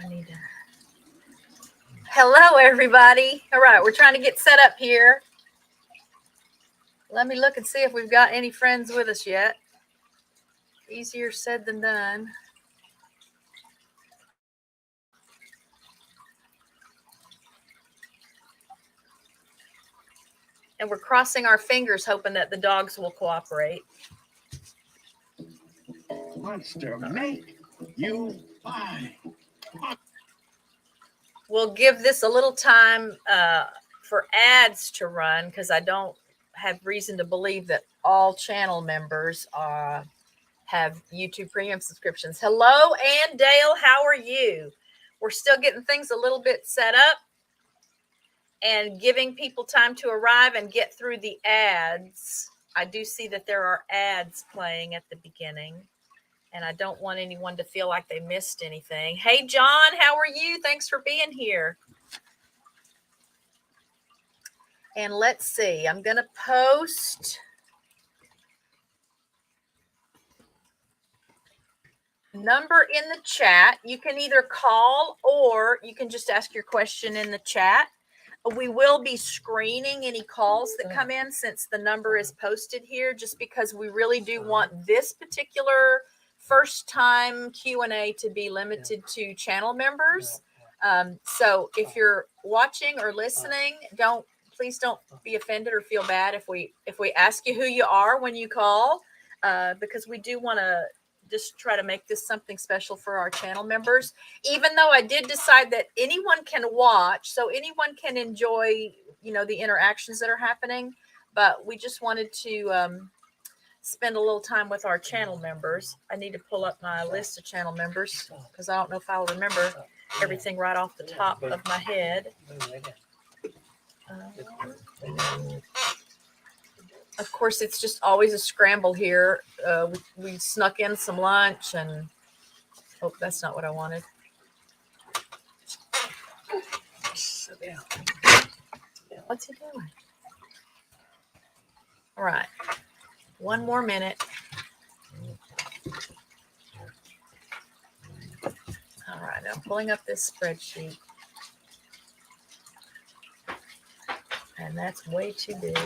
I need to. Hello, everybody. All right, we're trying to get set up here. Let me look and see if we've got any friends with us yet. Easier said than done. And we're crossing our fingers, hoping that the dogs will cooperate. Wants to make you buy. We'll give this a little time for ads to run because I don't have reason to believe that all channel members have YouTube Premium subscriptions. Hello, Ann Dale. How are you? We're still getting things a little bit set up and giving people time to arrive and get through the ads. I do see that there are ads playing at the beginning, and I don't want anyone to feel like they missed anything. Hey, John, how are you? Thanks for being here. And let's see, I'm going to post number in the chat. You can either call or you can just ask your question in the chat. We will be screening any calls that come in since the number is posted here, just because we really do want this particular first time Q&A to be limited to channel members. So if you're watching or listening, please don't be offended or feel bad if we ask you who you are when you call, because we do want to just try to make this something special for our channel members, even though I did decide that anyone can watch, so anyone can enjoy, the interactions that are happening. But we just wanted to spend a little time with our channel members. I need to pull up my list of channel members because I don't know if I'll remember everything right off the top of my head. Of course, it's just always a scramble here. We snuck in some lunch and, oh, that's not what I wanted. What's he doing? All right. One more minute. All right. I'm pulling up this spreadsheet. And that's way too big.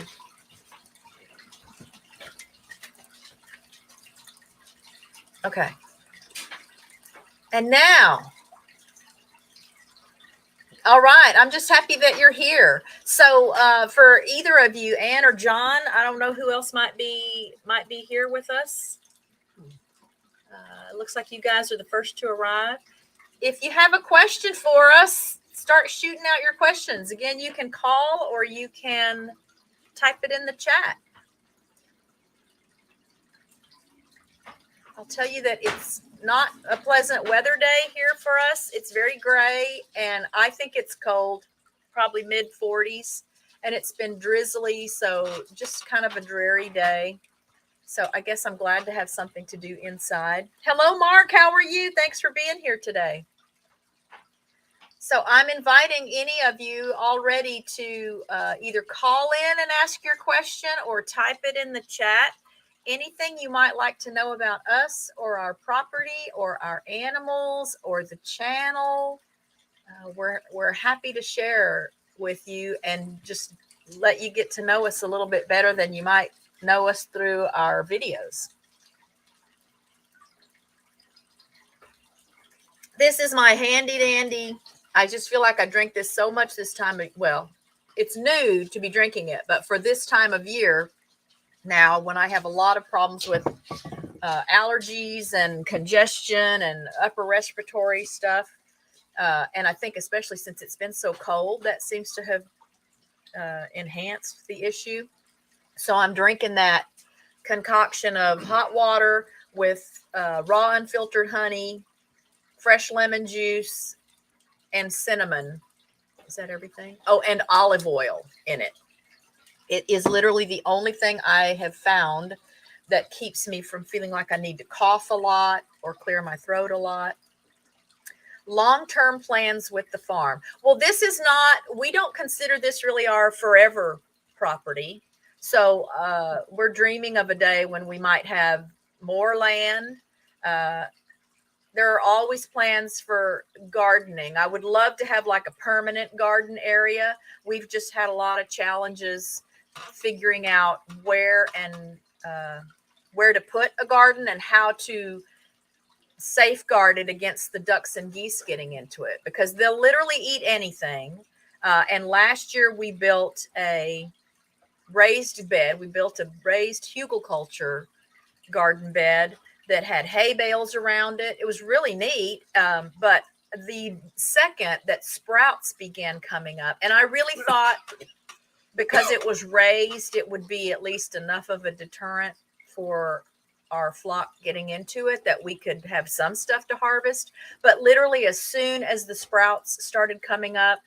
Okay. And now, all right, I'm just happy that you're here. So for either of you, Ann or John, I don't know who else might be here with us. It looks like you guys are the first to arrive. If you have a question for us, start shooting out your questions. Again, you can call or you can type it in the chat. I'll tell you that it's not a pleasant weather day here for us. It's very gray, and I think it's cold, probably mid 40s, and it's been drizzly, so just kind of a dreary day. So I guess I'm glad to have something to do inside. Hello, Mark. How are you? Thanks for being here today. So I'm inviting any of you already to either call in and ask your question or type it in the chat. Anything you might like to know about us or our property or our animals or the channel, we're happy to share with you and just let you get to know us a little bit better than you might know us through our videos. This is my handy dandy. I just feel like I drink this so much this time. Well, it's new to be drinking it, but for this time of year, now, when I have a lot of problems with allergies and congestion and upper respiratory stuff, and I think especially since it's been so cold, that seems to have enhanced the issue. So I'm drinking that concoction of hot water with raw unfiltered honey, fresh lemon juice, and cinnamon. Is that everything? Oh, and olive oil in it. It is literally the only thing I have found that keeps me from feeling like I need to cough a lot or clear my throat a lot. Long-term plans with the farm. Well, this is not, we don't consider this really our forever property. So we're dreaming of a day when we might have more land. there are always plans for gardening. I would love to have like a permanent garden area. We've just had a lot of challenges figuring out where to put a garden and how to safeguard it against the ducks and geese getting into it, because they'll literally eat anything. And last year we built a raised bed. We built a raised hugelkultur garden bed that had hay bales around it. It was really neat. But the second that sprouts began coming up, and I really thought because it was raised, it would be at least enough of a deterrent for our flock getting into it that we could have some stuff to harvest. But literally, as soon as the sprouts started coming up,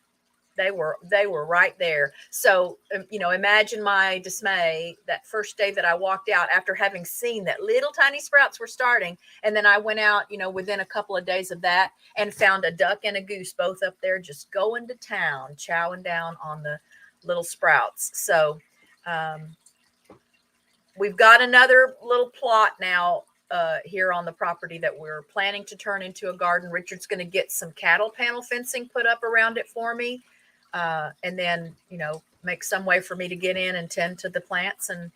they were right there. So imagine my dismay that first day that I walked out after having seen that little tiny sprouts were starting. And then I went out within a couple of days of that and found a duck and a goose both up there just going to town, chowing down on the little sprouts. So we've got another little plot now here on the property that we're planning to turn into a garden. Richard's going to get some cattle panel fencing put up around it for me. And then, make some way for me to get in and tend to the plants. And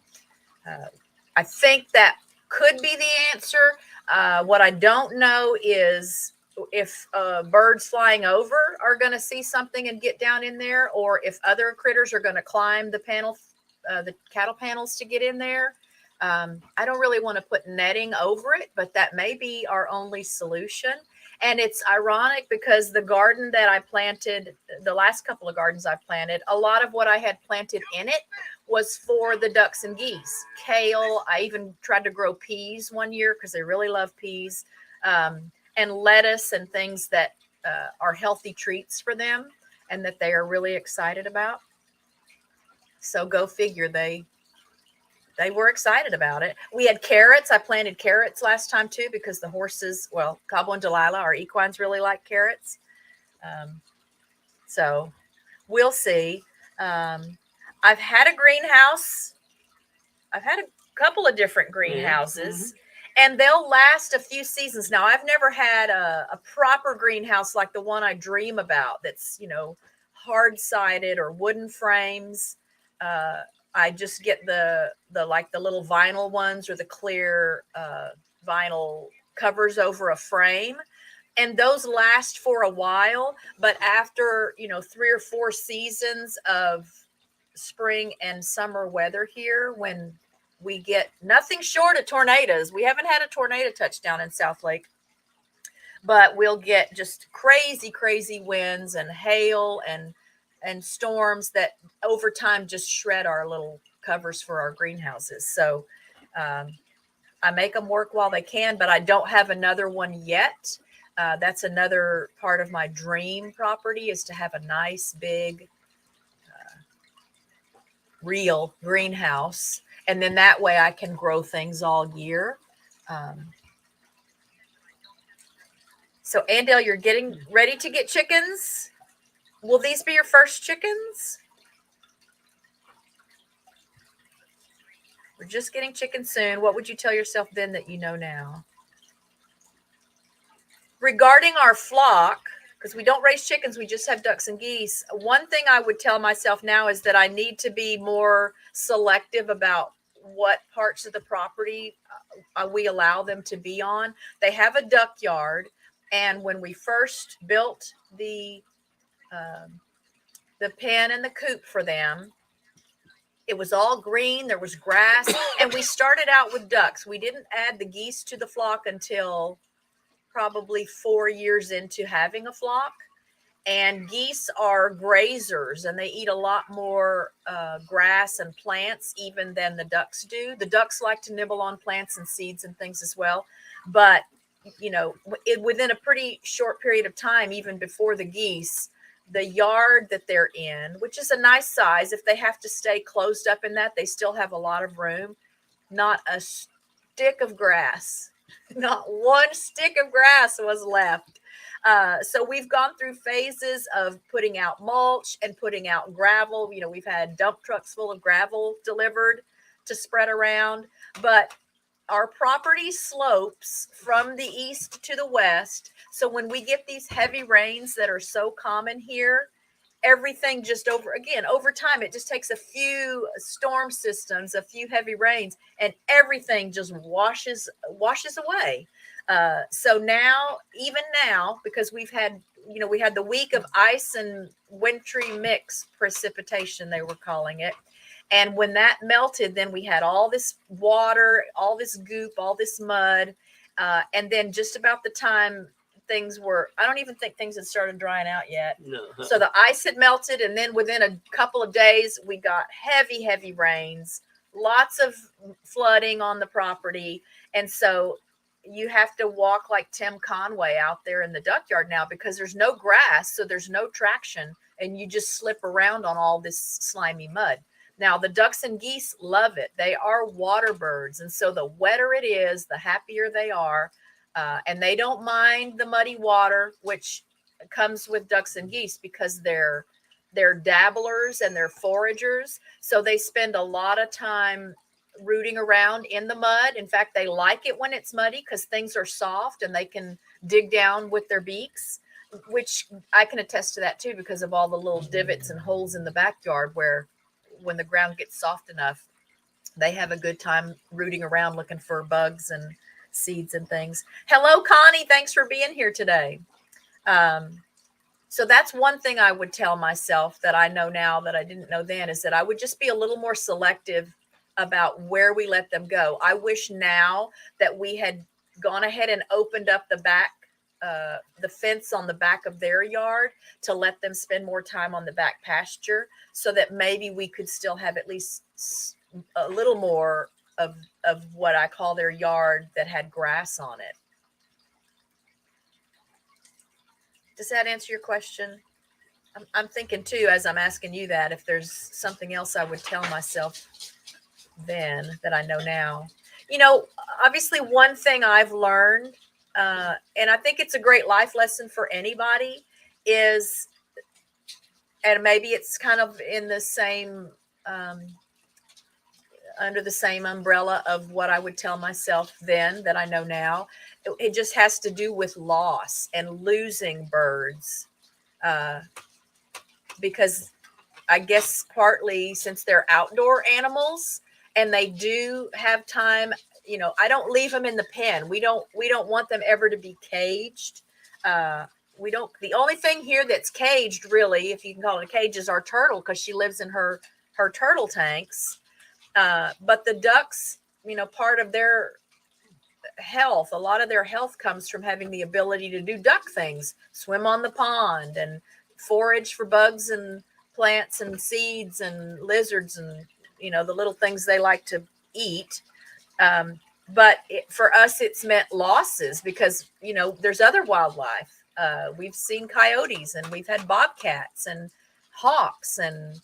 I think that could be the answer. What I don't know is if birds flying over are going to see something and get down in there, or if other critters are going to climb the cattle panels to get in there. I don't really want to put netting over it, but that may be our only solution. And it's ironic because the garden that I planted, the last couple of gardens I've planted, a lot of what I had planted in it was for the ducks and geese. Kale, I even tried to grow peas one year because they really love peas, and lettuce and things that are healthy treats for them and that they are really excited about. So go figure, they were excited about it. We had carrots. I planted carrots last time too, because the horses, Cabo and Delilah, our equines, really like carrots. So we'll see. I've had a greenhouse. I've had a couple of different greenhouses, and they'll last a few seasons. Now, I've never had a proper greenhouse like the one I dream about that's, hard-sided or wooden frames. I just get the little vinyl ones or the clear vinyl covers over a frame, and those last for a while. But after 3 or 4 seasons of spring and summer weather here, when we get nothing short of tornadoes, we haven't had a tornado touchdown in South Lake, but we'll get just crazy winds and hail and storms that over time just shred our little covers for our greenhouses. So I make them work while they can, but I don't have another one yet. That's another part of my dream property, is to have a nice big real greenhouse. And then that way I can grow things all year. So Andale, you're getting ready to get chickens. Will these be your first chickens? We're just getting chickens soon. What would you tell yourself then that you know now? Regarding our flock, because we don't raise chickens, we just have ducks and geese. One thing I would tell myself now is that I need to be more selective about what parts of the property we allow them to be on. They have a duck yard, and when we first built the pen and the coop for them, it was all green. There was grass, and we started out with ducks. We didn't add the geese to the flock until probably 4 years into having a flock. And geese are grazers, and they eat a lot more grass and plants even than the ducks do. The ducks like to nibble on plants and seeds and things as well. But, within a pretty short period of time, even before the geese, the yard that they're in, which is a nice size, if they have to stay closed up in that, they still have a lot of room. Not a stick of grass, not one stick of grass was left. So we've gone through phases of putting out mulch and putting out gravel. We've had dump trucks full of gravel delivered to spread around. But our property slopes from the east to the west. So when we get these heavy rains that are so common here, everything just over time, it just takes a few storm systems, a few heavy rains, and everything just washes away. So now, even now, because we had the week of ice and wintry mix precipitation, they were calling it. And when that melted, then we had all this water, all this goop, all this mud. And then just about the time I don't even think things had started drying out yet. No. So the ice had melted. And then within a couple of days, we got heavy, heavy rains, lots of flooding on the property. And so you have to walk like Tim Conway out there in the duck yard now because there's no grass. So there's no traction. And you just slip around on all this slimy mud. Now, the ducks and geese love it. They are water birds. And so the wetter it is, the happier they are. And they don't mind the muddy water, which comes with ducks and geese because they're dabblers and they're foragers. So they spend a lot of time rooting around in the mud. In fact, they like it when it's muddy because things are soft and they can dig down with their beaks, which I can attest to that too because of all the little divots and holes in the backyard where when the ground gets soft enough, they have a good time rooting around looking for bugs and seeds and things. Hello, Connie. Thanks for being here today. So that's one thing I would tell myself that I know now that I didn't know then is that I would just be a little more selective about where we let them go. I wish now that we had gone ahead and opened up the fence on the back of their yard to let them spend more time on the back pasture so that maybe we could still have at least a little more of what I call their yard that had grass on it. Does that answer your question? I'm thinking too, as I'm asking you that, if there's something else I would tell myself then that I know now. Obviously one thing I've learned, and I think it's a great life lesson for anybody is, and maybe it's kind of in the same, under the same umbrella of what I would tell myself then that I know now. It just has to do with loss and losing birds. Because I guess partly since they're outdoor animals and they do have time, I don't leave them in the pen. We don't want them ever to be caged. The only thing here that's caged really, if you can call it a cage, is our turtle because she lives in her turtle tanks. But the ducks, part of their health, a lot of their health comes from having the ability to do duck things, swim on the pond and forage for bugs and plants and seeds and lizards and, the little things they like to eat. But for us, it's meant losses because, there's other wildlife. We've seen coyotes and we've had bobcats and hawks and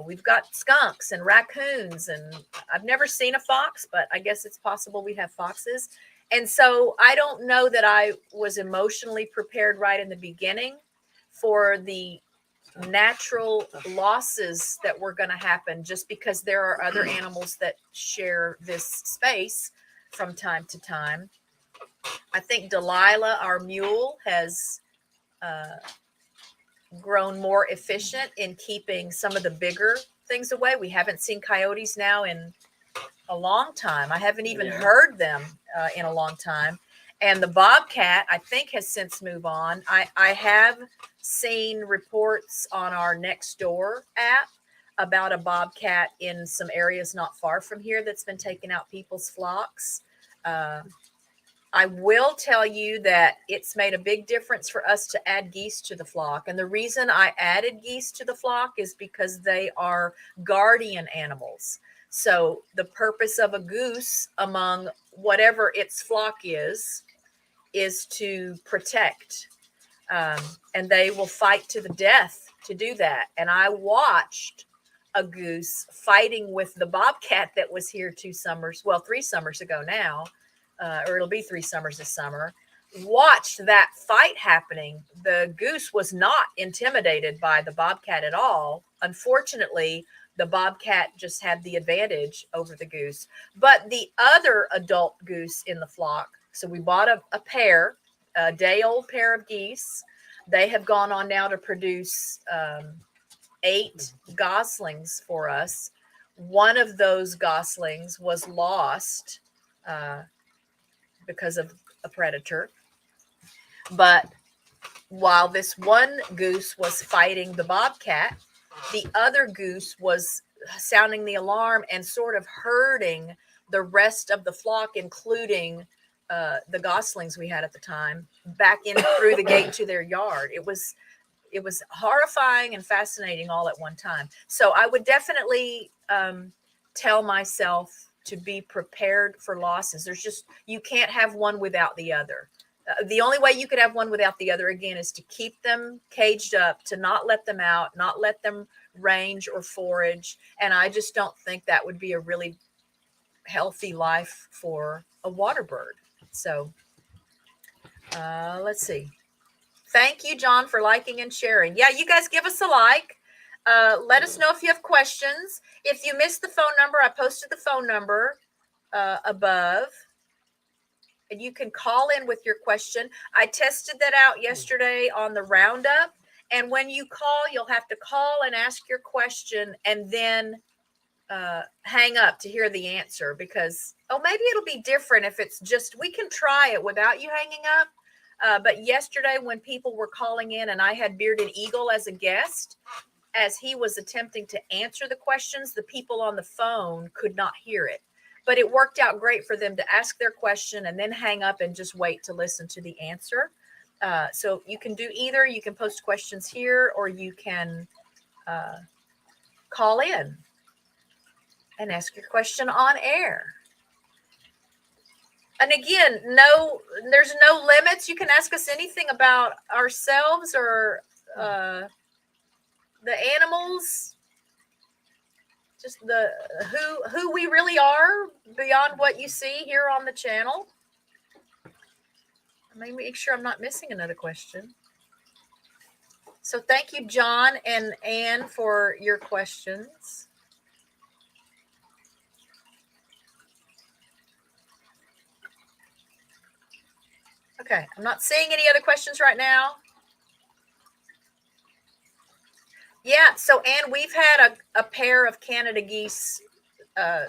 we've got skunks and raccoons, and I've never seen a fox, but I guess it's possible we have foxes. And so I don't know that I was emotionally prepared right in the beginning for the natural losses that were going to happen just because there are other animals that share this space from time to time. I think Delilah, our mule, has grown more efficient in keeping some of the bigger things away. We haven't seen coyotes now in a long time. I haven't even heard them in a long time. And the bobcat, I think, has since moved on. I have seen reports on our Nextdoor app about a bobcat in some areas not far from here that's been taking out people's flocks. I will tell you that it's made a big difference for us to add geese to the flock. And the reason I added geese to the flock is because they are guardian animals. So the purpose of a goose among whatever its flock is to protect. And they will fight to the death to do that. And I watched a goose fighting with the bobcat that was here 3 summers ago now. Or it'll be 3 summers this summer, watched that fight happening. The goose was not intimidated by the bobcat at all. unfortunately, the bobcat just had the advantage over the goose. But the other adult goose in the flock, so we bought a pair, a day-old pair of geese. They have gone on now to produce 8 goslings for us. One of those goslings was lost because of a predator. But while this one goose was fighting the bobcat, the other goose was sounding the alarm and sort of herding the rest of the flock, including the goslings we had at the time, back in through the gate to their yard. It was horrifying and fascinating all at one time. So I would definitely tell myself to be prepared for losses. You can't have one without the other. The only way you could have one without the other, again, is to keep them caged up, to not let them out, not let them range or forage. And I just don't think that would be a really healthy life for a water bird. So let's see. Thank you, John, for liking and sharing. Yeah, you guys give us a like. Let us know if you have questions. If you missed the phone number, I posted the phone number above. And you can call in with your question. I tested that out yesterday on the roundup. And when you call, you'll have to call and ask your question and then hang up to hear the answer, because, maybe it'll be different if it's just, we can try it without you hanging up. But yesterday when people were calling in and I had Bearded Eagle as a guest, as he was attempting to answer the questions, the people on the phone could not hear it. But it worked out great for them to ask their question and then hang up and just wait to listen to the answer. So you can do either. You can post questions here, or you can call in and ask your question on air. And again, there's no limits. You can ask us anything about ourselves or the animals. Just who we really are beyond what you see here on the channel. Let me make sure I'm not missing another question. So thank you, John and Ann, for your questions. Okay, I'm not seeing any other questions right now. Yeah, so Ann, we've had a pair of Canada geese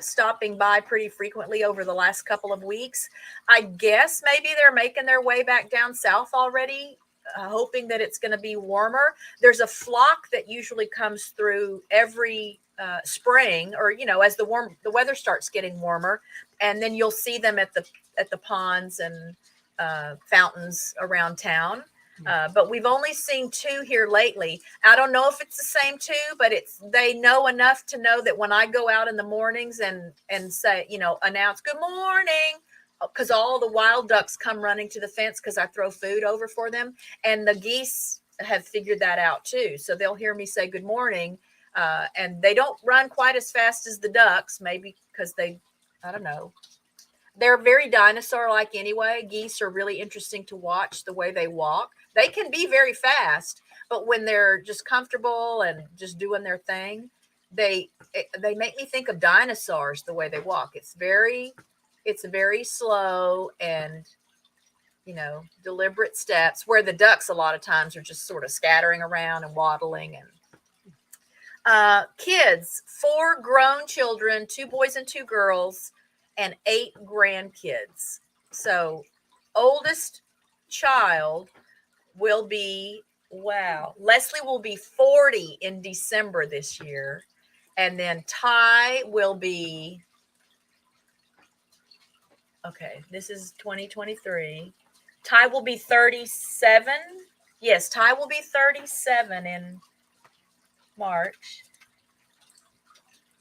stopping by pretty frequently over the last couple of weeks. I guess maybe they're making their way back down south already, hoping that it's going to be warmer. There's a flock that usually comes through every spring, or as the weather starts getting warmer, and then you'll see them at the ponds and fountains around town. But we've only seen 2 here lately. I don't know if it's the same 2, but they know enough to know that when I go out in the mornings and say, announce good morning, because all the wild ducks come running to the fence because I throw food over for them. And the geese have figured that out too. So they'll hear me say good morning. And they don't run quite as fast as the ducks, maybe because I don't know. They're very dinosaur-like anyway. Geese are really interesting to watch the way they walk. They can be very fast, but when they're just comfortable and just doing their thing, they make me think of dinosaurs the way they walk. It's very slow and, deliberate steps, where the ducks a lot of times are just sort of scattering around and waddling. And kids, 4 grown children, 2 boys and 2 girls, and 8 grandkids. So oldest child will be, Leslie will be 40 in December this year. And then Ty will be, this is 2023. Ty will be 37. Yes, Ty will be 37 in March.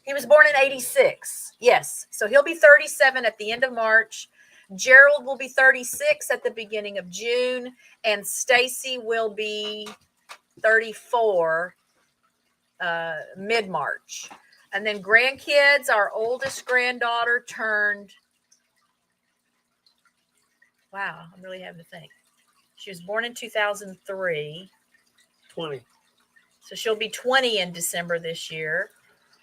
He was born in 86. Yes. So he'll be 37 at the end of March. Gerald will be 36 at the beginning of June, and Stacy will be 34 mid-March. And then grandkids, our oldest granddaughter turned, I'm really having to think. She was born in 2003. 20. So she'll be 20 in December this year.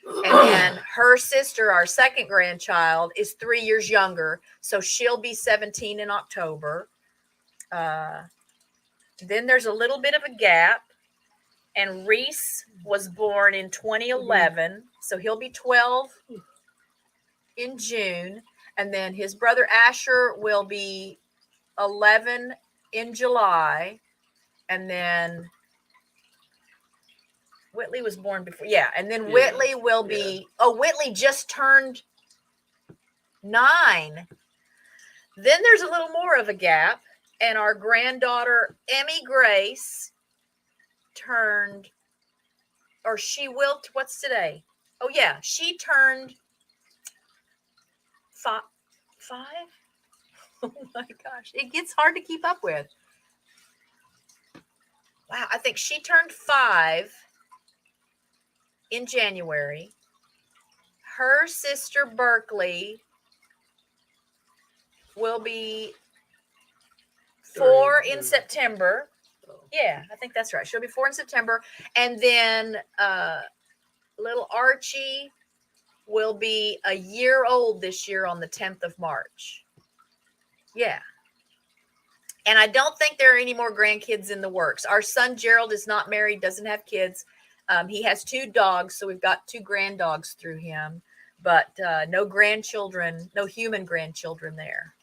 And then her sister, our second grandchild, is 3 years younger. So she'll be 17 in October. Then there's a little bit of a gap. And Reese was born in 2011. So he'll be 12 in June. And then his brother Asher will be 11 in July. And then Whitley was born before. Yeah. And then Whitley will be, Whitley just turned 9. Then there's a little more of a gap. And our granddaughter, Emmy Grace, turned, or she will, what's today? Oh, yeah. She turned 5. Oh my gosh. It gets hard to keep up with. Wow. I think she turned 5 in January. Her sister, Berkeley, will be 4 in September. Yeah, I think that's right. She'll be 4 in September. And then little Archie will be a year old this year on the 10th of March. Yeah. And I don't think there are any more grandkids in the works. Our son Gerald is not married, doesn't have kids. He has 2 dogs, so we've got 2 granddogs through him, but no grandchildren, no human grandchildren there.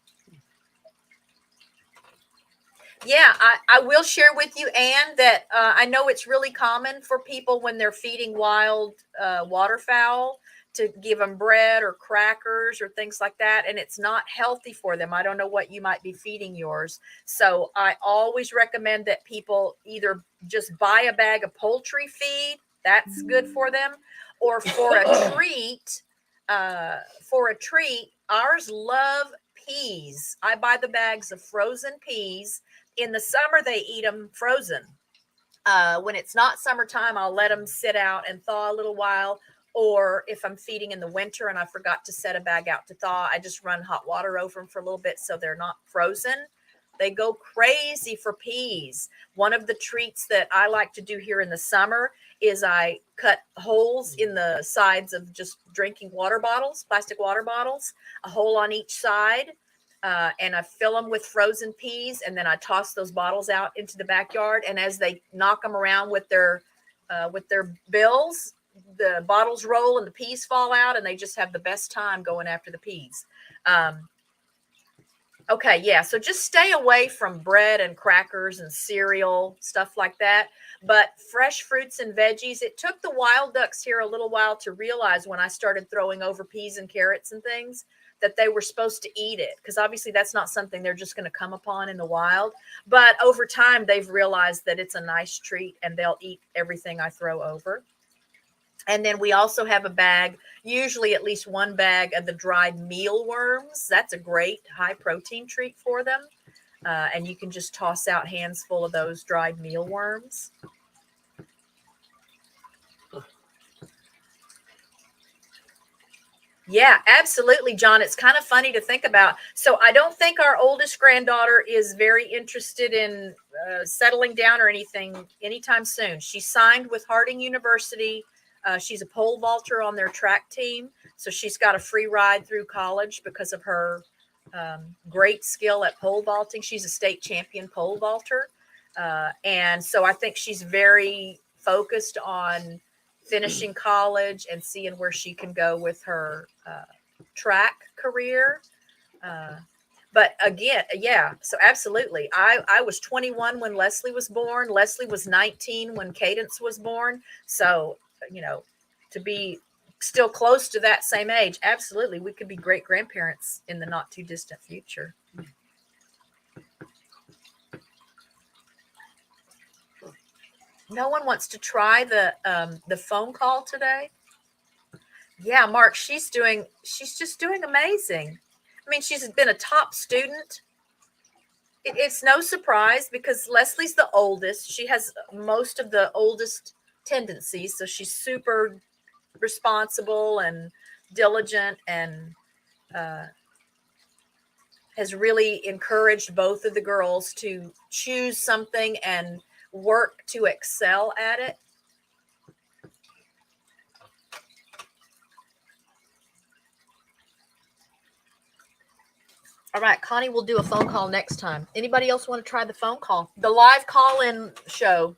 Yeah, I will share with you, Anne, that I know it's really common for people when they're feeding wild waterfowl to give them bread or crackers or things like that, and it's not healthy for them. I don't know what you might be feeding yours. So I always recommend that people either just buy a bag of poultry feed, that's good for them, or for a treat, ours love peas. I buy the bags of frozen peas. In the summer, they eat them frozen. When it's not summertime, I'll let them sit out and thaw a little while. Or if I'm feeding in the winter and I forgot to set a bag out to thaw, I just run hot water over them for a little bit so they're not frozen. They go crazy for peas. One of the treats that I like to do here in the summer is I cut holes in the sides of just drinking water bottles, plastic water bottles, a hole on each side. And I fill them with frozen peas, and then I toss those bottles out into the backyard. And as they knock them around with their bills, the bottles roll and the peas fall out, and they just have the best time going after the peas. Okay, yeah. So just stay away from bread and crackers and cereal, stuff like that. But fresh fruits and veggies. It took the wild ducks here a little while to realize when I started throwing over peas and carrots and things that they were supposed to eat it, because obviously that's not something they're just going to come upon in the wild. But over time, they've realized that it's a nice treat and they'll eat everything I throw over. And then we also have a bag, usually at least one bag of the dried mealworms. That's a great high protein treat for them. And you can just toss out hands full of those dried mealworms. Yeah, absolutely, John. It's kind of funny to think about. So I don't think our oldest granddaughter is very interested in settling down or anything anytime soon. She signed with Harding University. She's a pole vaulter on their track team. So she's got a free ride through college because of her great skill at pole vaulting. She's a state champion pole vaulter. And so I think she's very focused on finishing college and seeing where she can go with her track career. But again, yeah, so absolutely. I was 21 when Leslie was born. Leslie was 19 when Cadence was born. So, to be still close to that same age, absolutely, we could be great grandparents in the not too distant future. No one wants to try the phone call today. Yeah, Mark, she's just doing amazing. I mean, she's been a top student. It's no surprise because Leslie's the oldest. She has most of the oldest tendencies. So she's super responsible and diligent and has really encouraged both of the girls to choose something and work to excel at it. All right, Connie will do a phone call next time. Anybody else want to try the phone call? The live call-in show.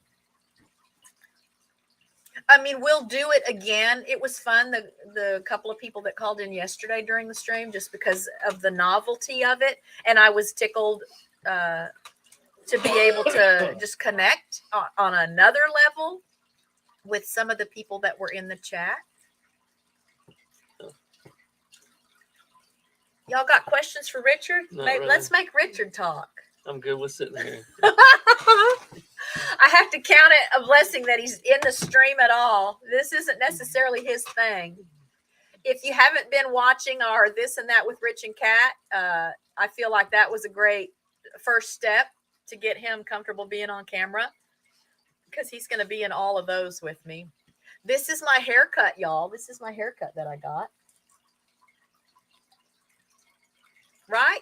I mean, we'll do it again. It was fun. The couple of people that called in yesterday during the stream, just because of the novelty of it, and I was tickled to be able to just connect on another level with some of the people that were in the chat. Y'all got questions for Richard? Really. Let's make Richard talk. I'm good with sitting here. I have to count it a blessing that he's in the stream at all. This isn't necessarily his thing. If you haven't been watching our This and That with Rich and Kat, I feel like that was a great first step to get him comfortable being on camera, because he's going to be in all of those with me. This is my haircut, y'all. This is my haircut that I got. Right?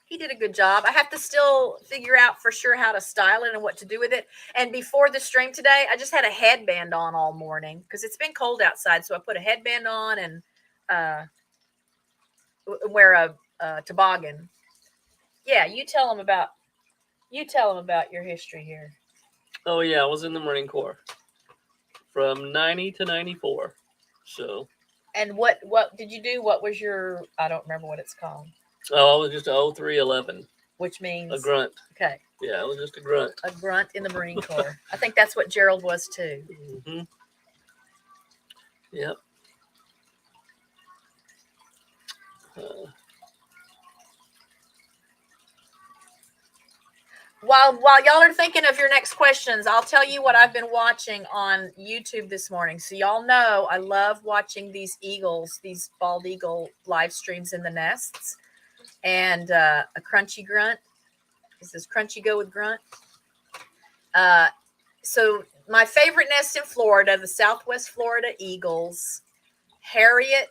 He did a good job. I have to still figure out for sure how to style it and what to do with it. And before the stream today, I just had a headband on all morning because it's been cold outside. So I put a headband on and wear a toboggan. Yeah, you tell them about your history here. Oh yeah, I was in the Marine Corps from 90 to 94. So. And what did you do? What was your? I don't remember what it's called. Oh, I was just a 0311. Which means a grunt. Okay. Yeah, I was just a grunt. A grunt in the Marine Corps. I think that's what Gerald was too. Mm-hmm. Yep. While y'all are thinking of your next questions, I'll tell you what I've been watching on YouTube this morning. So y'all know I love watching these eagles, these bald eagle live streams in the nests. And a crunchy grunt. Is this crunchy go with grunt? So my favorite nest in Florida, the Southwest Florida Eagles. Harriet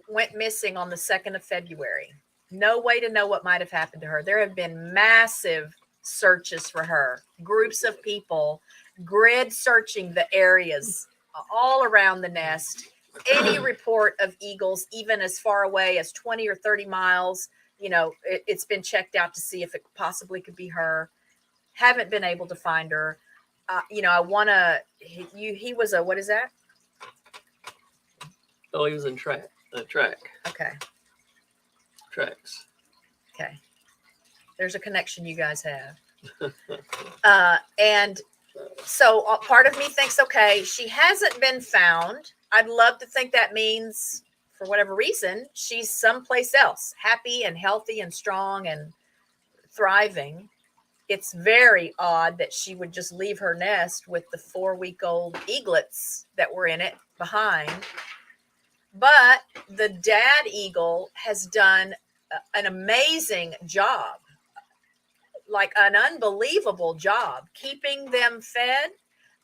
went missing on the 2nd of February. No way to know what might have happened to her. There have been massive searches for her. Groups of people grid searching the areas all around the nest. Any report of eagles, even as far away as 20 or 30 miles, you know, it's been checked out to see if it possibly could be her. Haven't been able to find her. You know, I want to, he was a, what is that? Oh, he was in track. Okay. Tracks. Okay. There's a connection you guys have. And so part of me thinks, okay, she hasn't been found. I'd love to think that means, for whatever reason, she's someplace else, happy and healthy and strong and thriving. It's very odd that she would just leave her nest with the 4-week-old eaglets that were in it behind. But the dad eagle has done an amazing job, like an unbelievable job, keeping them fed,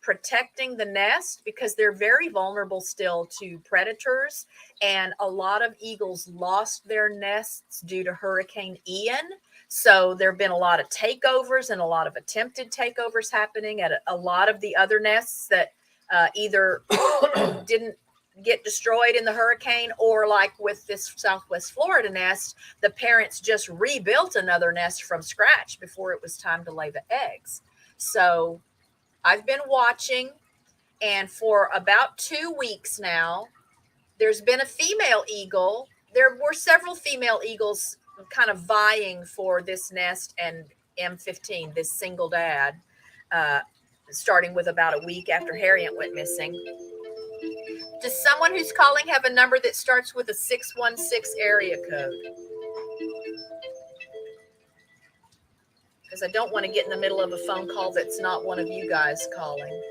protecting the nest, because they're very vulnerable still to predators. And a lot of eagles lost their nests due to Hurricane Ian. So there have been a lot of takeovers and a lot of attempted takeovers happening at a lot of the other nests that either didn't get destroyed in the hurricane, or like with this Southwest Florida nest, the parents just rebuilt another nest from scratch before it was time to lay the eggs. So I've been watching, and for about 2 weeks now, there's been a female eagle. There were several female eagles kind of vying for this nest and M15, this single dad, starting with about a week after Harriet went missing. Does someone who's calling have a number that starts with a 616 area code? Because I don't want to get in the middle of a phone call that's not one of you guys calling.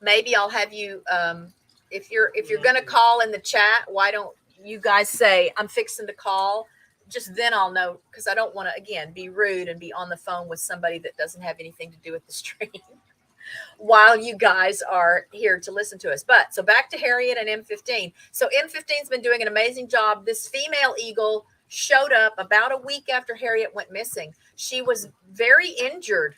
Maybe I'll have you, if you're going to call in the chat, why don't you guys say, I'm fixing to call? Just then I'll know, because I don't want to, again, be rude and be on the phone with somebody that doesn't have anything to do with the stream while you guys are here to listen to us. But so back to Harriet and M15. So M15's been doing an amazing job. This female eagle showed up about a week after Harriet went missing. She was very injured.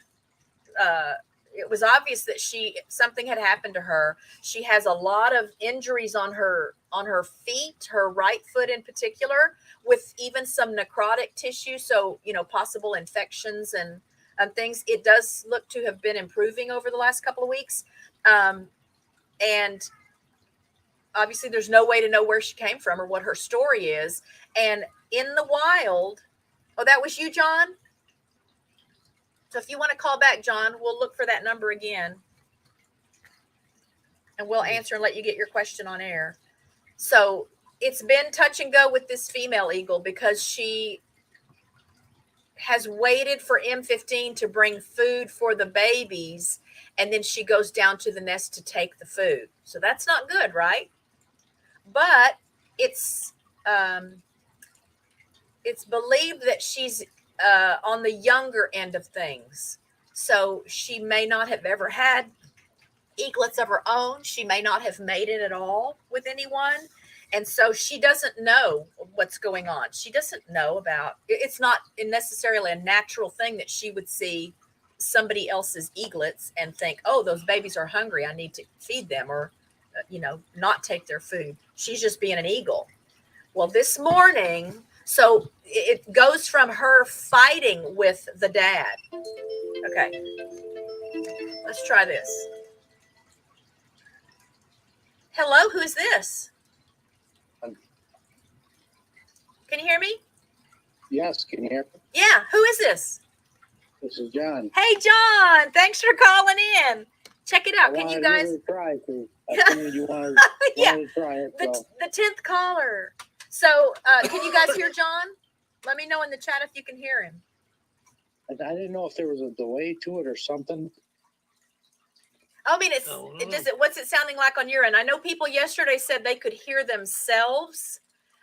it was obvious that something had happened to her. She has a lot of injuries on her feet, her right foot in particular, with even some necrotic tissue. So, possible infections and things. It does look to have been improving over the last couple of weeks. And obviously there's no way to know where she came from or what her story is. And in the wild, oh, that was you, John? So if you want to call back, John, we'll look for that number again. And we'll answer and let you get your question on air. So it's been touch and go with this female eagle because she has waited for M15 to bring food for the babies. And then she goes down to the nest to take the food. So that's not good, right? But it's believed that she's on the younger end of things. So she may not have ever had eaglets of her own. She may not have mated at all with anyone. And so she doesn't know what's going on. She doesn't know about, it's not necessarily a natural thing that she would see somebody else's eaglets and think, oh, those babies are hungry, I need to feed them, or, not take their food. She's just being an eagle. Well, this morning, so it goes from her fighting with the dad. Okay, let's try this. Hello, who is this? Can you hear me? Yes, can you hear me? Yeah, who is this? This is John. Hey, John, thanks for calling in. Check it out. Can you guys? Really try to. I think you wanted, Yeah, wanted to try it. So. the 10th caller. So can you guys hear John? Let me know in the chat if you can hear him. I didn't know if there was a delay to it or something. I mean, what's it sounding like on your end? I know people yesterday said they could hear themselves,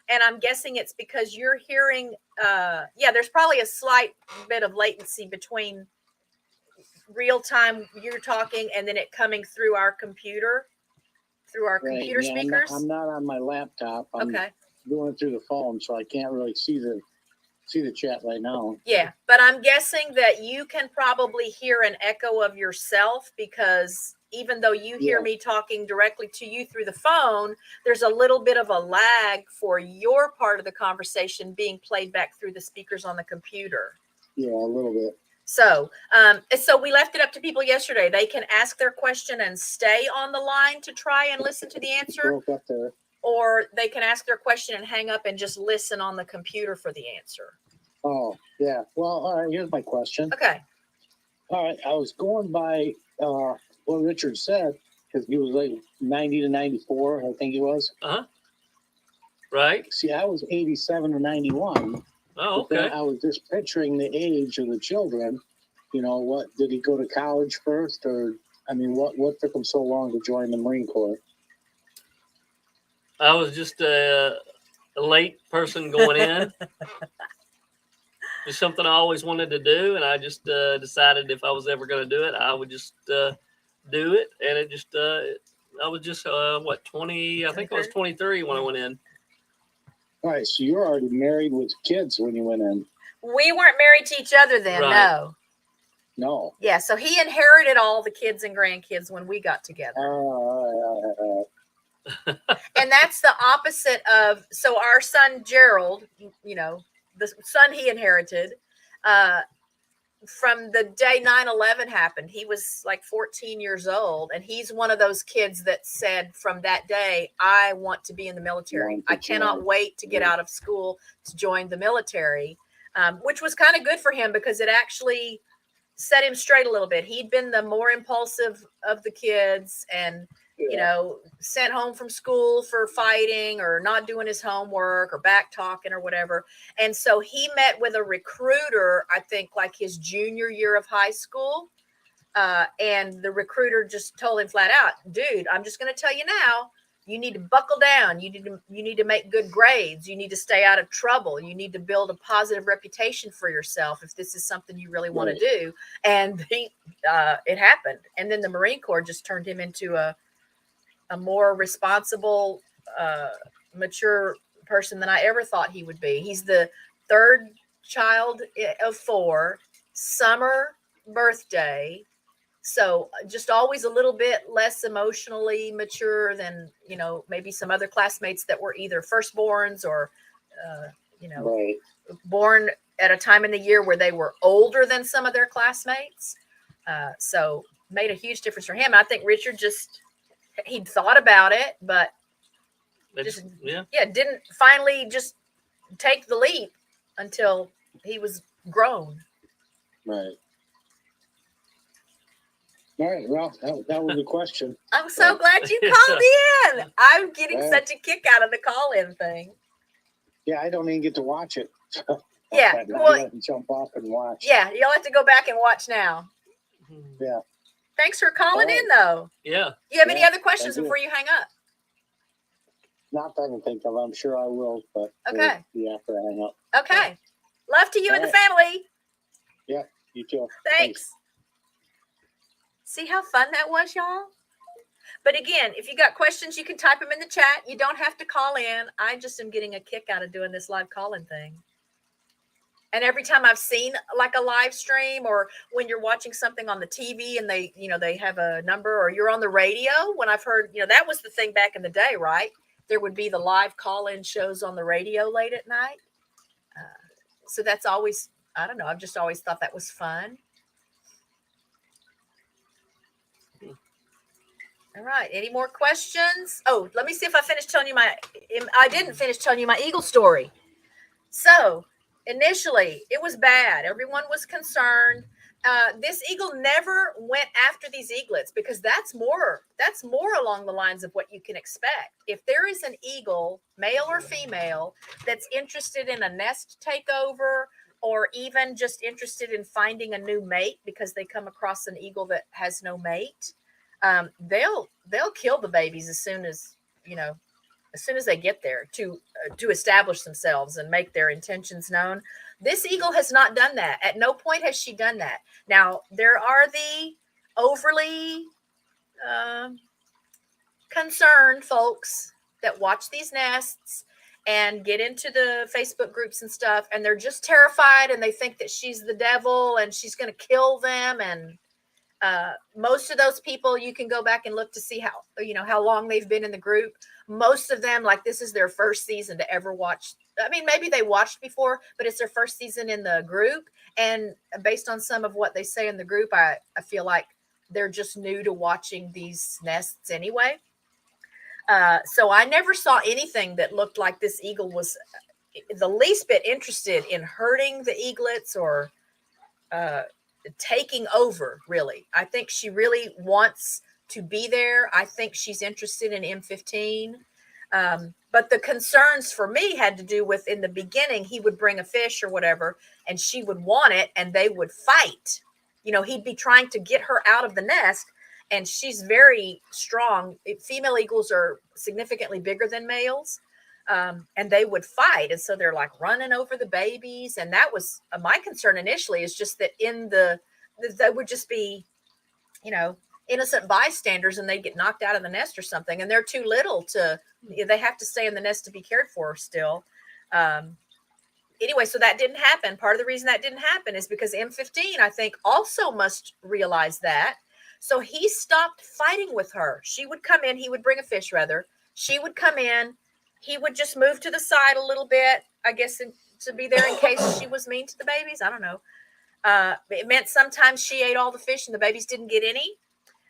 and I'm guessing it's because you're hearing, there's probably a slight bit of latency between real time you're talking and then it coming through our computer, computer speakers. I'm not on my laptop. I'm doing it through the phone, so I can't really see the chat right now. Yeah, but I'm guessing that you can probably hear an echo of yourself, because even though you hear me talking directly to you through the phone, there's a little bit of a lag for your part of the conversation being played back through the speakers on the computer. Yeah, a little bit. So we left it up to people yesterday. They can ask their question and stay on the line to try and listen to the answer. Broke up there. Or they can ask their question and hang up and just listen on the computer for the answer. Oh, yeah. Well, all right, here's my question. Okay. All right, I was going by what Richard said, because he was like 90 to 94, I think he was. Uh-huh. Right. See, I was 87 or 91. Oh, okay. I was just picturing the age of the children. What did he go to college first, or what took him so long to join the Marine Corps? I was just a late person going in. It's something I always wanted to do, and I just decided if I was ever going to do it, I would just do it. And it just, I was just 20? I think I was 23 when I went in. All right, so you're already married with kids when you went in. We weren't married to each other then, Right. No. Yeah, so he inherited all the kids and grandkids when we got together. And that's the opposite of, so our son Gerald, the son he inherited, from the day 9/11 happened, he was like 14 years old, and he's one of those kids that said from that day, I want to be in the military. I cannot wait to get out of school to join the military, which was kind of good for him because it actually set him straight a little bit. He'd been the more impulsive of the kids, and sent home from school for fighting or not doing his homework or back talking or whatever. And so he met with a recruiter, I think like his junior year of high school. And the recruiter just told him flat out, dude, I'm just going to tell you now, you need to buckle down. You need to make good grades. You need to stay out of trouble. You need to build a positive reputation for yourself if this is something you really want to do. And it happened. And then the Marine Corps just turned him into a more responsible, mature person than I ever thought he would be. He's the third child of 4, summer birthday, So just always a little bit less emotionally mature than, maybe some other classmates that were either firstborns or, Right. born at a time in the year where they were older than some of their classmates. So made a huge difference for him. I think Richard he'd thought about it, but didn't finally just take the leap until he was grown. Right. All right. Well, that was the question. I'm so glad you called in. I'm getting such a kick out of the call-in thing. Yeah, I don't even get to watch it. Yeah, well, jump off and watch. Yeah, you'll have to go back and watch now. Yeah. Thanks for calling in, though. Yeah. You have any other questions before you hang up? Not that I can think of. I'm sure I will, but okay. Yeah, after I hang up. Okay. Love to you and the family. Yeah, you too. Thanks. See how fun that was, y'all? But again, if you got questions, you can type them in the chat. You don't have to call in. I just am getting a kick out of doing this live call-in thing. And every time I've seen like a live stream, or when you're watching something on the TV and they have a number, or you're on the radio, when I've heard, that was the thing back in the day, right? There would be the live call-in shows on the radio late at night. So that's always, I don't know, I've just always thought that was fun. All right. Any more questions? Oh, let me see if I finished telling you I didn't finish telling you my eagle story. So initially it was bad. Everyone was concerned. This eagle never went after these eaglets because that's more along the lines of what you can expect. If there is an eagle, male or female, that's interested in a nest takeover, or even just interested in finding a new mate because they come across an eagle that has no mate, they'll kill the babies as soon as they get there to establish themselves and make their intentions known. This eagle has not done that. At no point has she done that. Now, there are the overly concerned folks that watch these nests and get into the Facebook groups and stuff, and they're just terrified, and they think that she's the devil and she's going to kill them. And most of those people, you can go back and look to see how long they've been in the group. Most of them, like, this is their first season to ever watch. I mean, maybe they watched before, but it's their first season in the group. And based on some of what they say in the group, I feel like they're just new to watching these nests anyway. So I never saw anything that looked like this eagle was the least bit interested in hurting the eaglets or taking over, really. I think she really wants to be there. I think she's interested in M15. But the concerns for me had to do with, in the beginning, he would bring a fish or whatever, and she would want it, and they would fight. He'd be trying to get her out of the nest, and she's very strong. Female eagles are significantly bigger than males, and they would fight. And so they're like running over the babies. And that was my concern initially, is just that they would just be, innocent bystanders, and they'd get knocked out of the nest or something. And they're too little they have to stay in the nest to be cared for still. Anyway, so that didn't happen. Part of the reason that didn't happen is because M15, I think, also must realize that. So he stopped fighting with her. She would come in. He would bring a fish, rather. She would come in. He would just move to the side a little bit, I guess, to be there in case she was mean to the babies. I don't know. It meant sometimes she ate all the fish and the babies didn't get any.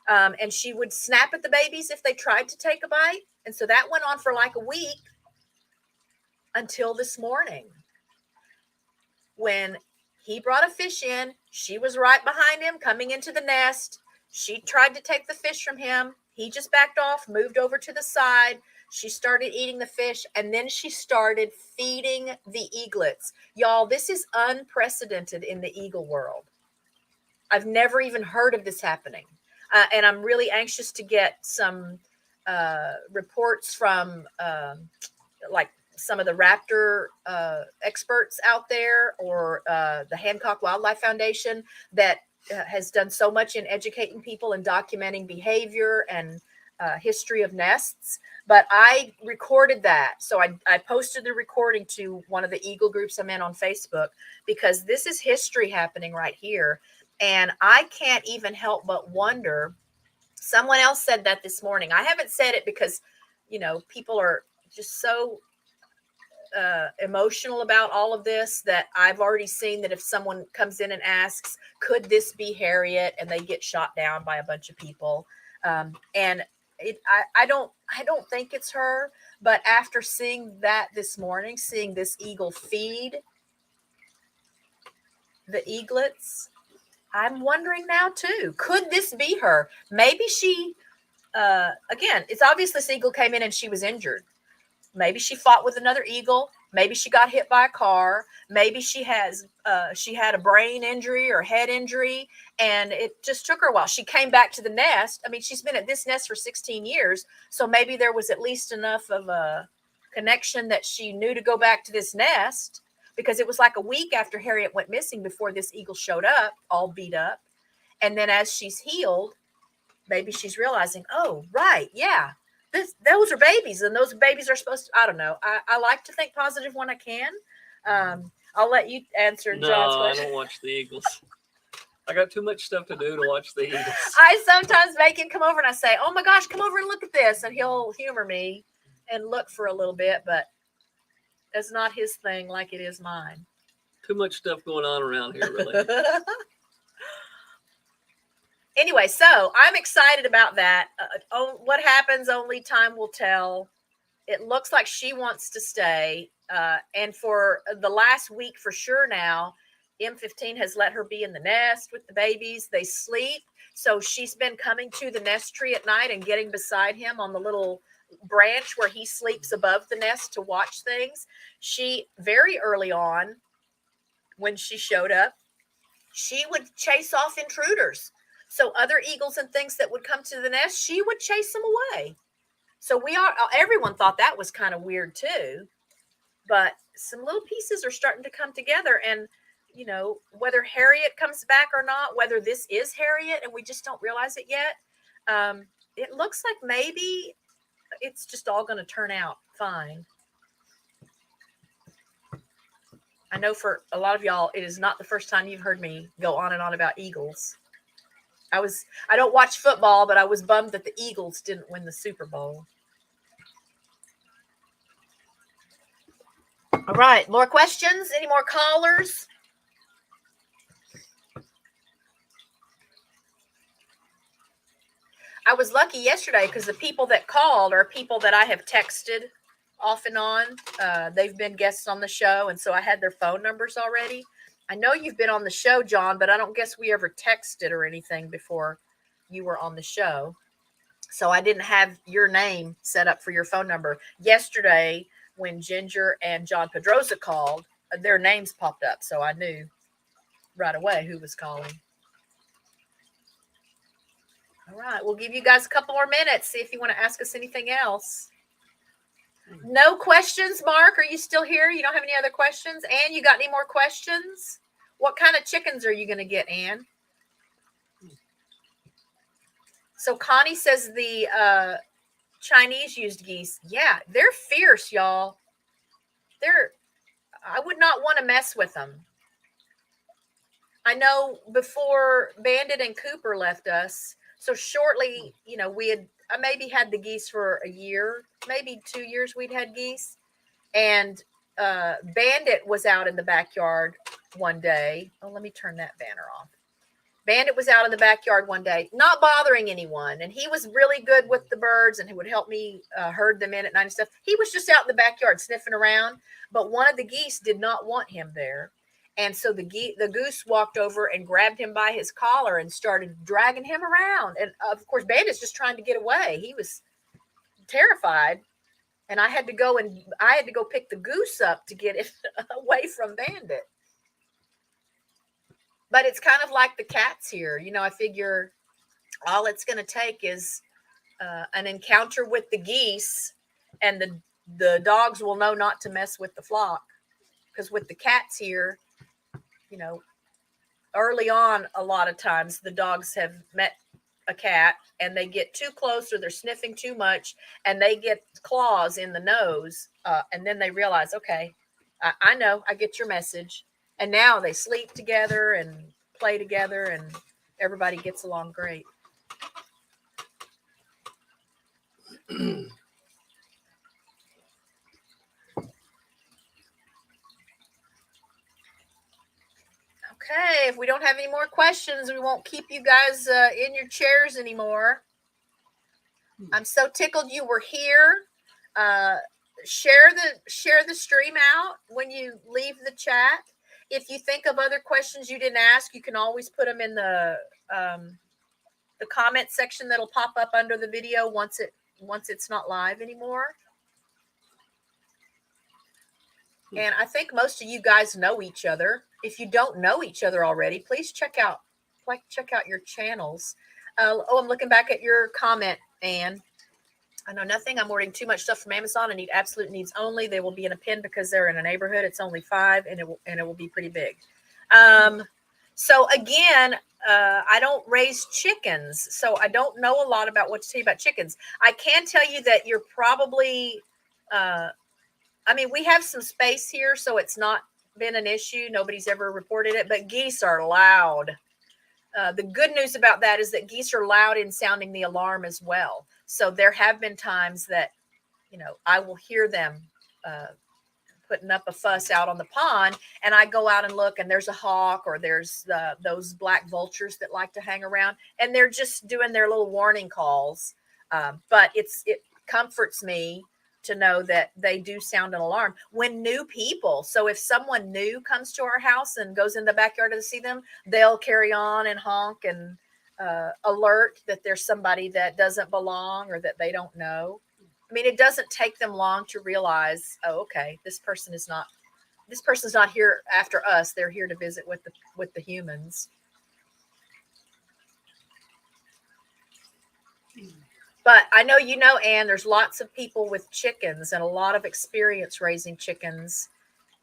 And she would snap at the babies if they tried to take a bite. And so that went on for like a week until this morning, when he brought a fish in. She was right behind him coming into the nest. She tried to take the fish from him. He just backed off, moved over to the side. She started eating the fish, and then she started feeding the eaglets. Y'all, this is unprecedented in the eagle world. I've never even heard of this happening. And I'm really anxious to get some reports from like some of the raptor experts out there, or the Hancock Wildlife Foundation that has done so much in educating people and documenting behavior and history of nests. But I recorded that. So I posted the recording to one of the eagle groups I'm in on Facebook, because this is history happening right here. And I can't even help but wonder. Someone else said that this morning. I haven't said it because, people are just so emotional about all of this that I've already seen that if someone comes in and asks, could this be Harriet, and they get shot down by a bunch of people. And I don't think it's her, but after seeing that this morning, seeing this eagle feed the eaglets, I'm wondering now too, could this be her? Maybe she, again, it's obvious this eagle came in and she was injured. Maybe she fought with another eagle. Maybe she got hit by a car. Maybe she had a brain injury or head injury, and it just took her a while. She came back to the nest. I mean, she's been at this nest for 16 years, so maybe there was at least enough of a connection that she knew to go back to this nest, because it was like a week after Harriet went missing before this eagle showed up, all beat up. And then as she's healed, maybe she's realizing, oh, right, yeah, those are babies, and those babies are supposed to, I don't know. I like to think positive when I can. I'll let you answer John's No, I question. don't watch the Eagles. I got too much stuff to do to watch the Eagles. I sometimes make him come over and I say, oh my gosh, come over and look at this. And he'll humor me and look for a little bit, but it's not his thing like it is mine. Too much stuff going on around here, really. Anyway, so I'm excited about that. What happens, only time will tell. It looks like she wants to stay. And for the last week for sure now, M15 has let her be in the nest with the babies. They sleep. So she's been coming to the nest tree at night and getting beside him on the little branch where he sleeps above the nest to watch things. She, very early on, when she showed up, she would chase off intruders. So other eagles and things that would come to the nest, she would chase them away. So everyone thought that was kind of weird too. But some little pieces are starting to come together. And, whether Harriet comes back or not, whether this is Harriet and we just don't realize it yet, it looks like maybe it's just all going to turn out fine. I know for a lot of y'all, it is not the first time you've heard me go on and on about Eagles. I don't watch football, but I was bummed that the Eagles didn't win the Super Bowl. All right, more questions? Any more callers? I was lucky yesterday because the people that called are people that I have texted off and on. They've been guests on the show, and so I had their phone numbers already. I know you've been on the show, John, but I don't guess we ever texted or anything before you were on the show. So I didn't have your name set up for your phone number. Yesterday, when Ginger and John Pedrosa called, their names popped up, so I knew right away who was calling. All right, we'll give you guys a couple more minutes, see if you want to ask us anything else. No questions, Mark? Are you still here? You don't have any other questions? Ann, you got any more questions? What kind of chickens are you going to get, Ann? So Connie says the Chinese used geese. Yeah, they're fierce, y'all. I would not want to mess with them. I know before Bandit and Cooper left us, so shortly, I maybe had the geese for a year, maybe 2 years we'd had geese. And Bandit was out in the backyard one day. Oh, let me turn that banner off. Bandit was out in the backyard one day, not bothering anyone. And he was really good with the birds and he would help me herd them in at night and stuff. He was just out in the backyard sniffing around. But one of the geese did not want him there. And so the goose walked over and grabbed him by his collar and started dragging him around. And of course, Bandit's just trying to get away. He was terrified. And I had to go pick the goose up to get it away from Bandit. But it's kind of like the cats here. I figure all it's going to take is an encounter with the geese, and the dogs will know not to mess with the flock. Because with the cats here, early on, a lot of times the dogs have met a cat and they get too close or they're sniffing too much and they get claws in the nose. And then they realize, okay, I know, I get your message. And now they sleep together and play together and everybody gets along great. Okay, if we don't have any more questions, we won't keep you guys in your chairs anymore. I'm so tickled you were here. Share the stream out when you leave the chat. If you think of other questions you didn't ask, you can always put them in the comment section that'll pop up under the video once it's not live anymore. And I think most of you guys know each other. If you don't know each other already, please check out your channels. I'm looking back at your comment, Anne. I know nothing. I'm ordering too much stuff from Amazon. I need absolute needs only. They will be in a pin because they're in a neighborhood. It's only 5 and it will be pretty big. So again, I don't raise chickens, so I don't know a lot about what to tell you about chickens. I can tell you that you're probably, we have some space here, so it's not been an issue. Nobody's ever reported it, but geese are loud. The good news about that is that geese are loud in sounding the alarm as well. So there have been times that, I will hear them putting up a fuss out on the pond, and I go out and look, and there's a hawk, or there's those black vultures that like to hang around, and they're just doing their little warning calls. But it comforts me to know that they do sound an alarm when new people. So if someone new comes to our house and goes in the backyard to see them, they'll carry on and honk and alert that there's somebody that doesn't belong or that they don't know. It doesn't take them long to realize, oh, okay, this person's not here after us. They're here to visit with the humans. But I know Anne, there's lots of people with chickens and a lot of experience raising chickens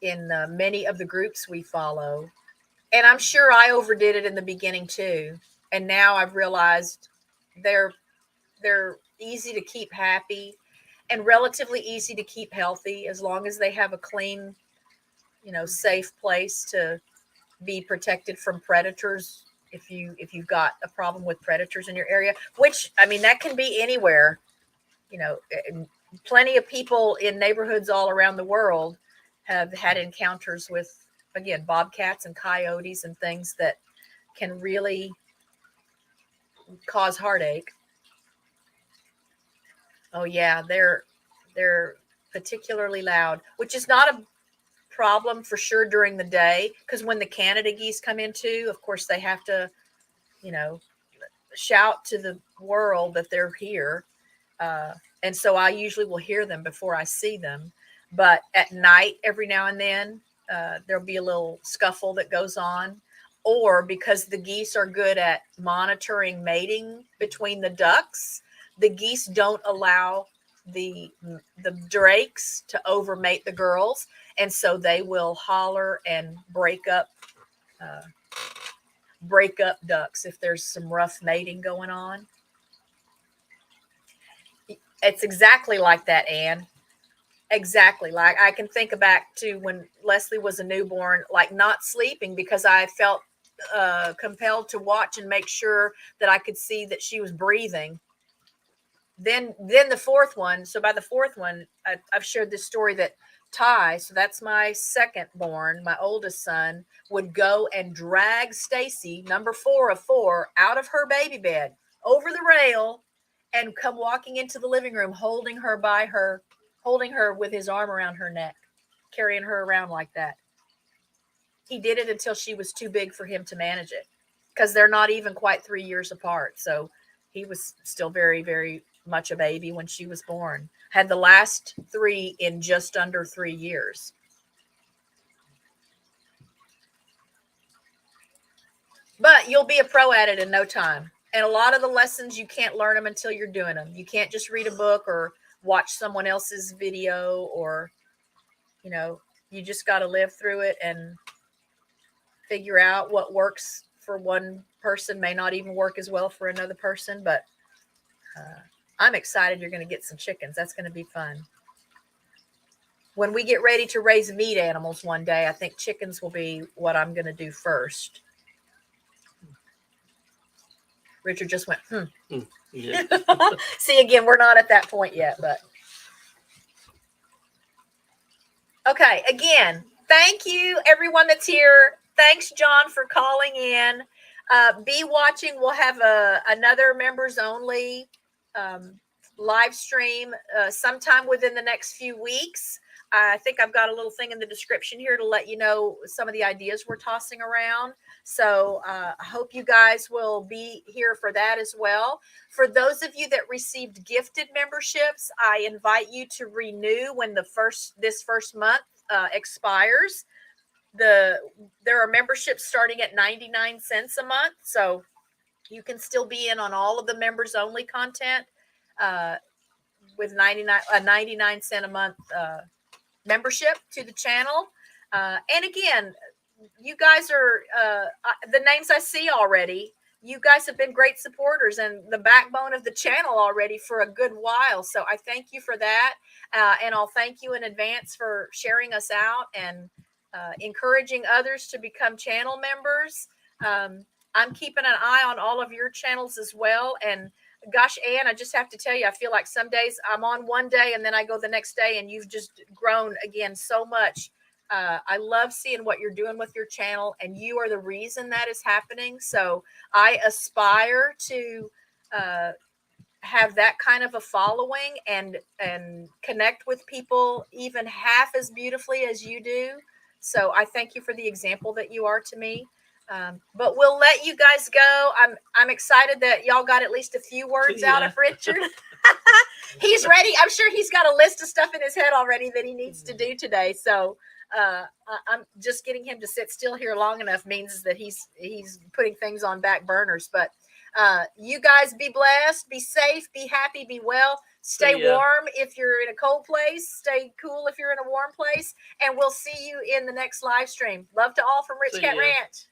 in many of the groups we follow. And I'm sure I overdid it in the beginning too. And now I've realized they're easy to keep happy and relatively easy to keep healthy as long as they have a clean, safe place to be protected from predators. If you've got a problem with predators in your area, which, that can be anywhere, plenty of people in neighborhoods all around the world have had encounters with, again, bobcats and coyotes and things that can really cause heartache. Oh yeah, they're particularly loud, which is not a problem for sure during the day, because when the Canada geese come in too, of course they have to shout to the world that they're here, and so I usually will hear them before I see them. But at night, every now and then there'll be a little scuffle that goes on, or because the geese are good at monitoring mating between the ducks, the geese don't allow the drakes to overmate the girls, and so they will holler and break up ducks if there's some rough mating going on. It's exactly like that, Anne. Exactly. Like I can think back to when Leslie was a newborn, like not sleeping because I felt compelled to watch and make sure that I could see that she was breathing. Then the fourth one. So by the fourth one, I've shared this story that Ty, so that's my second born, my oldest son, would go and drag Stacy, number 4 of 4, out of her baby bed over the rail and come walking into the living room, holding her with his arm around her neck, carrying her around like that. He did it until she was too big for him to manage it, because they're not even quite 3 years apart. So he was still very, very much a baby when she was born. Had the last 3 in just under 3 years. But you'll be a pro at it in no time. And a lot of the lessons, you can't learn them until you're doing them. You can't just read a book or watch someone else's video, or, you just got to live through it and figure out what works for one person may not even work as well for another person. But I'm excited you're going to get some chickens. That's going to be fun. When we get ready to raise meat animals one day, I think chickens will be what I'm going to do first. Richard just went, Yeah. See, again, we're not at that point yet, but okay. Again, thank you, everyone that's here. Thanks, John, for calling in. Be watching. We'll have another members only live stream sometime within the next few weeks. I think I've got a little thing in the description here to let you know some of the ideas we're tossing around. So I hope you guys will be here for that as well. For those of you that received gifted memberships, I invite you to renew when this first month expires. There are memberships starting at 99 cents a month, so you can still be in on all of the members only content with 99 cent a month membership to the channel. And again, you guys are the names I see already. You guys have been great supporters and the backbone of the channel already for a good while. So I thank you for that. And I'll thank you in advance for sharing us out and encouraging others to become channel members. I'm keeping an eye on all of your channels as well. And gosh, Ann, I just have to tell you, I feel like some days I'm on one day and then I go the next day and you've just grown again so much. I love seeing what you're doing with your channel, and you are the reason that is happening. So I aspire to have that kind of a following and connect with people even half as beautifully as you do. So I thank you for the example that you are to me. But we'll let you guys go. I'm excited that y'all got at least a few words out of Richard. He's ready. I'm sure he's got a list of stuff in his head already that he needs to do today. So I'm just getting him to sit still here long enough means that he's putting things on back burners. But you guys be blessed, be safe, be happy, be well. Stay warm if you're in a cold place. Stay cool if you're in a warm place. And we'll see you in the next live stream. Love to all from Rich Cat Ranch.